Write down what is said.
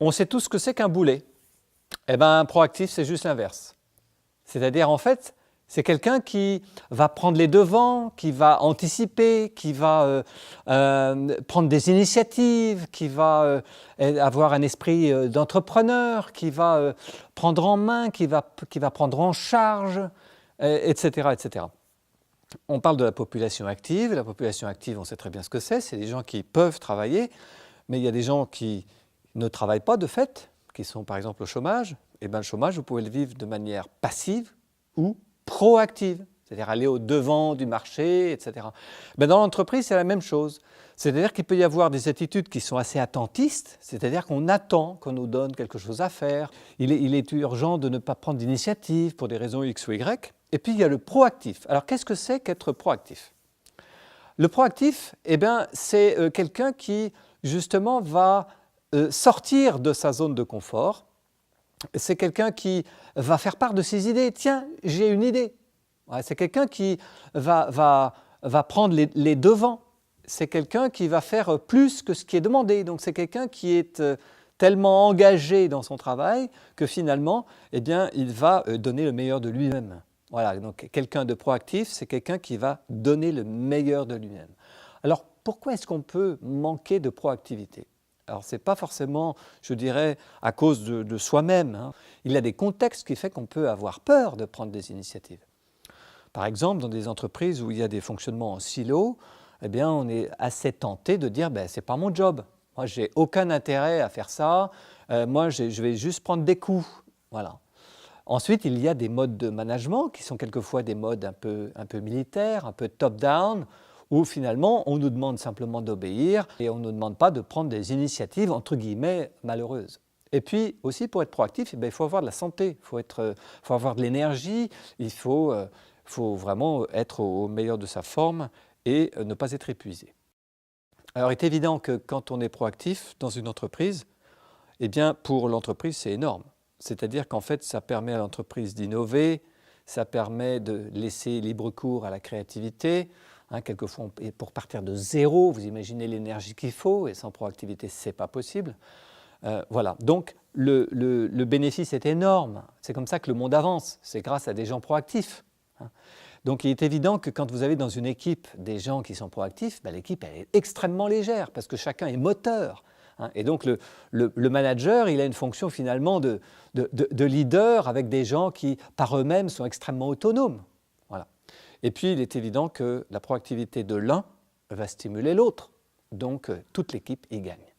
On sait tous ce que c'est qu'un boulet. Eh bien, proactif, c'est juste l'inverse. C'est-à-dire, en fait, c'est quelqu'un qui va prendre les devants, qui va anticiper, qui va prendre des initiatives, qui va avoir un esprit d'entrepreneur, qui va prendre en main, qui va prendre en charge, etc., etc. On parle de la population active. La population active, on sait très bien ce que c'est des gens qui peuvent travailler, mais il y a des gens qui ne travaillent pas de fait, qui sont par exemple au chômage. Et bien, le chômage, vous pouvez le vivre de manière passive ou proactive, c'est-à-dire aller au-devant du marché, etc. Ben dans l'entreprise, c'est la même chose. C'est-à-dire qu'il peut y avoir des attitudes qui sont assez attentistes, c'est-à-dire qu'on attend qu'on nous donne quelque chose à faire. Il est urgent de ne pas prendre d'initiative pour des raisons X ou Y. Et puis, il y a le proactif. Alors, qu'est-ce que c'est qu'être proactif? Le proactif, eh bien, c'est quelqu'un qui, justement, va sortir de sa zone de confort. C'est quelqu'un qui va faire part de ses idées. Tiens, j'ai une idée. Ouais, c'est quelqu'un qui va prendre les devants. C'est quelqu'un qui va faire plus que ce qui est demandé. Donc, c'est quelqu'un qui est tellement engagé dans son travail que finalement, eh bien, il va donner le meilleur de lui-même. Voilà, donc quelqu'un de proactif, c'est quelqu'un qui va donner le meilleur de lui-même. Alors, pourquoi est-ce qu'on peut manquer de proactivité? Alors, ce n'est pas forcément, je dirais, à cause de soi-même, hein. Il y a des contextes qui font qu'on peut avoir peur de prendre des initiatives. Par exemple, dans des entreprises où il y a des fonctionnements en silo, eh bien, on est assez tenté de dire « ce n'est pas mon job, moi, je n'ai aucun intérêt à faire ça, moi, je vais juste prendre des coups. » Voilà. Ensuite, il y a des modes de management qui sont quelquefois des modes un peu militaires, un peu top-down, où finalement, on nous demande simplement d'obéir et on ne nous demande pas de prendre des initiatives, entre guillemets, malheureuses. Et puis aussi, pour être proactif, il faut avoir de la santé, il faut avoir de l'énergie, il faut vraiment être au meilleur de sa forme et ne pas être épuisé. Alors, il est évident que quand on est proactif dans une entreprise, eh bien, pour l'entreprise, c'est énorme. C'est-à-dire qu'en fait, ça permet à l'entreprise d'innover, ça permet de laisser libre cours à la créativité. Quelquefois, pour partir de zéro, vous imaginez l'énergie qu'il faut, et sans proactivité, ce n'est pas possible. Voilà, donc le bénéfice est énorme. C'est comme ça que le monde avance, c'est grâce à des gens proactifs. Donc il est évident que quand vous avez dans une équipe des gens qui sont proactifs, l'équipe elle est extrêmement légère parce que chacun est moteur. Et donc le manager, il a une fonction finalement de leader avec des gens qui par eux-mêmes sont extrêmement autonomes. Voilà. Et puis il est évident que la proactivité de l'un va stimuler l'autre. Donc toute l'équipe y gagne.